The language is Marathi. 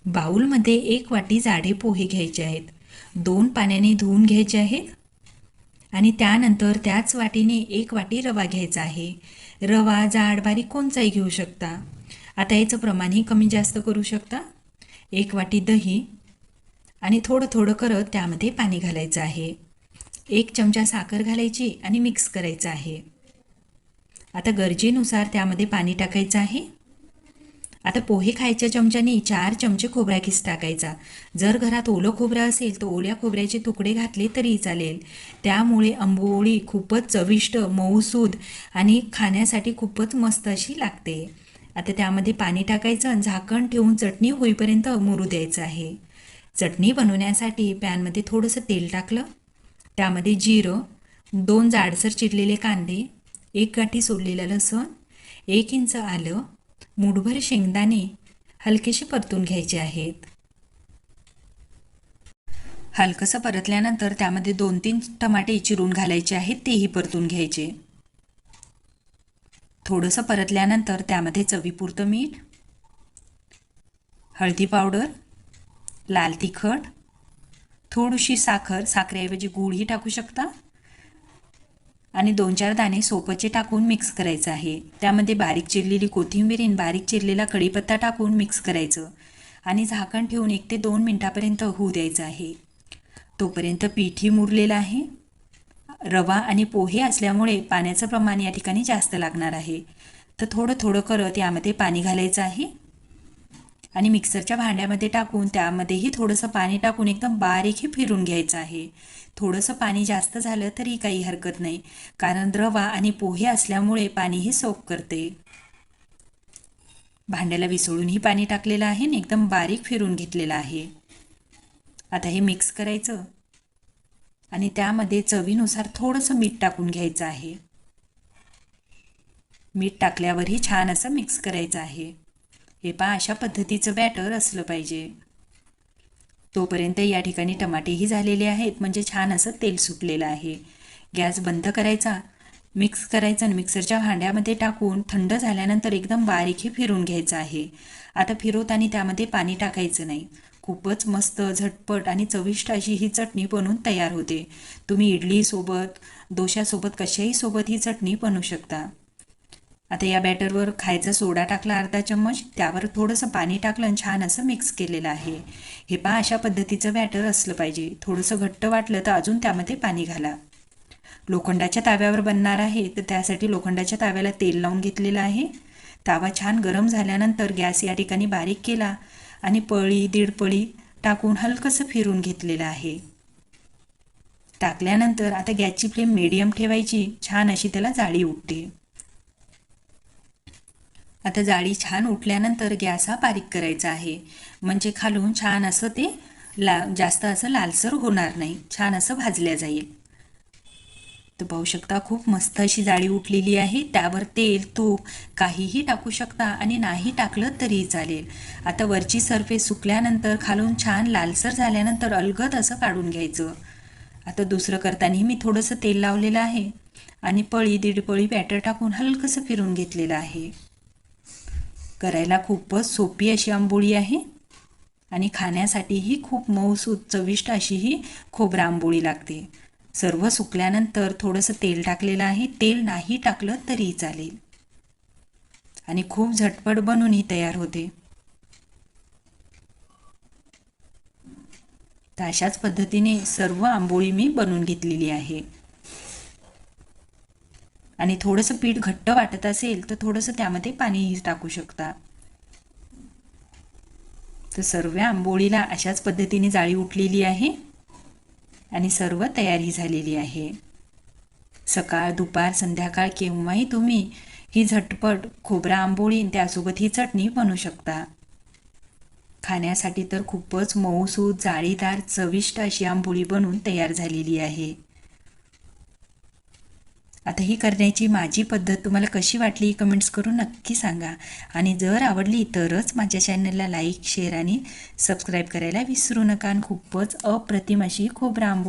बाउलमध्ये 1 वाटी जाडे पोहे घ्यायचे आहेत. 2 पाण्याने धुवून घ्यायचे आहेत आणि त्यानंतर त्याच वाटीने 1 वाटी रवा घ्यायचा आहे. रवा जाड बारीक कोणताही घेऊ शकता. आता याचं प्रमाणही कमी जास्त करू शकता. 1 वाटी दही आणि थोडं थोडं करत त्यामध्ये पाणी घालायचं आहे. 1 चमचा साखर घालायची आणि मिक्स करायचं आहे. आता गरजेनुसार त्यामध्ये पाणी टाकायचं आहे. आता पोहे खायच्या चमच्याने 4 चमचे खोबरा किस टाकायचा. जर घरात ओलं खोबरं असेल तर ओल्या खोबऱ्याचे तुकडे घातले तरी चालेल. त्यामुळे आंबोळी खूपच चविष्ट, मऊसूद आणि खाण्यासाठी खूपच मस्त अशी लागते. आता त्यामध्ये पाणी टाकायचं आणि झाकण ठेवून चटणी होईपर्यंत मुरू द्यायचं आहे. चटणी बनवण्यासाठी पॅनमध्ये थोडंसं तेल टाकलं. त्यामध्ये जिरं, 2 जाडसर चिरलेले कांदे, 1 गाठी सोललेलं लसूण, 1 इंच आलं, मूठभर शेंगदाणे हलकेसे परतून घ्यायचे आहेत. हलकंसं परतल्यानंतर त्यामध्ये 2-3 टमाटे चिरून घालायचे आहेत, तेही परतून घ्यायचे. थोडंसं परतल्यानंतर त्यामध्ये चवीपुरतं मीठ, हळदी पावडर, लाल तिखट, थोडीशी साखर, साखरेऐवजी गूळही टाकू शकता आणि 2-4 दाणे सोपाचे टाकून मिक्स करायचं आहे. त्यामध्ये बारीक चिरलेली कोथिंबीर आणि बारीक चिरलेला कढीपत्ता टाकून मिक्स करायचं आणि झाकण ठेवून 1 ते 2 मिनिटापर्यंत होऊ द्यायचं आहे. तोपर्यंत पीठही मुरलेलं आहे. रवा आणि पोहे असल्यामुळे पाण्याचं प्रमाण या ठिकाणी जास्त लागणार आहे. तर थोडं थोडं करत यामध्ये पाणी घालायचं आहे आणि मिक्सरच्या भांड्यामध्ये टाकून त्यामध्येही थोडंसं पाणी टाकून एकदम बारीकही फिरून घ्यायचं आहे. थोडंसं पाणी जास्त झालं तरी काही हरकत नाही, कारण रवा आणि पोहे असल्यामुळे पाणीही सोक करते. भांड्याला विसळूनही पाणी टाकलेलं आहे आणि एकदम बारीक फिरून घेतलेलं आहे. आता हे मिक्स करायचं आणि त्यामध्ये चवीनुसार थोडंसं मीठ टाकून घ्यायचं आहे. मीठ टाकल्यावरही छान असं मिक्स करायचं आहे. हे पहा, अशा पद्धतीचं बॅटर असलं पाहिजे. तोपर्यंत या ठिकाणी टमाटेही झालेले आहेत, म्हणजे छान असं तेल सुटलेलं आहे. गॅस बंद करायचा, मिक्स करायचं आणि मिक्सरच्या भांड्यामध्ये टाकून थंड झाल्यानंतर एकदम बारीकही फिरून घ्यायचं आहे. आता फिरवताना त्यामध्ये पाणी टाकायचं नाही. खूपच मस्त, झटपट आणि चविष्ट अशी ही चटणी बनवून तयार होते. तुम्ही इडलीसोबत, डोशासोबत कशाही सोबत ही चटणी बनवू शकता. आता या बॅटरवर खायचा सोडा टाकला अर्धा चम्मच, त्यावर थोडंसं पाणी टाकलं आणि छान असं मिक्स केलेलं आहे. हे पहा, अशा पद्धतीचं बॅटर असलं पाहिजे. थोडंसं घट्ट वाटलं तर अजून त्यामध्ये पाणी घाला. लोखंडाच्या ताव्यावर बनणार आहे, तर त्यासाठी लोखंडाच्या ताव्याला तेल लावून घेतलेलं आहे. तावा छान गरम झाल्यानंतर गॅस या ठिकाणी बारीक केला आणि पळी 1.5 पळी टाकून हलकंसं फिरून घेतलेलं आहे. टाकल्यानंतर आता गॅसची फ्लेम मीडियम ठेवायची, छान अशी त्याला जाळी उठते. आता जाळी छान उठल्यानंतर गॅस हा बारीक करायचा आहे, म्हणजे खालून छान असं ते जास्त असं लालसर होणार नाही, छान असं भाजल्या जाईल. तर पाहू शकता, खूप मस्त अशी जाळी उठलेली आहे. त्यावर तेल, तूप काहीही टाकू शकता आणि नाही टाकलं तरीही चालेल. आता वरची सरफेस सुकल्यानंतर खालून छान लालसर झाल्यानंतर अलगद असं काढून घ्यायचं. आता दुसरं करतानाही मी थोडंसं तेल लावलेलं आहे आणि पळी 1.5 पळी बॅटर टाकून हलकंसं फिरून घेतलेलं आहे. करायला खूपच सोपी अशी आंबोळी आहे आणि खाण्यासाठीही खूप मऊसूद चविष्ट अशी ही खोबरा आंबोळी लागते. सर्व सुकल्यानंतर थोडंसं तेल टाकलेलं आहे. तेल नाही टाकलं तरी चालेल आणि खूप झटपट बनवूनही तयार होते. तर अशाच पद्धतीने सर्व आंबोळी मी बनवून घेतलेली आहे. आणि थोडंसं पीठ घट्ट वाटत असेल तर थोडंसं त्यामध्ये पाणीही टाकू शकता. तर सर्व आंबोळीला अशाच पद्धतीने जाळी उठलेली आहे आणि सर्व तयारी झालेली आहे. सकाळ, दुपार, संध्याकाळ केव्हाही तुम्ही ही झटपट खोबरा आंबोळी त्यासोबत ही चटणी बनवू शकता. खाण्यासाठी तर खूपच मऊसूद, जाळीदार, चविष्ट अशी आंबोळी बनवून तयार झालेली आहे. आता ही करण्याची माझी पद्धत तुम्हाला कशी वाटली कमेंट्स करून नक्की सांगा आणि जर आवडली तरच माझ्या चॅनलला लाईक, शेअर आणि सबस्क्राईब करायला विसरू नका. खूपच अप्रतिम अशी खोबरा आंबोळी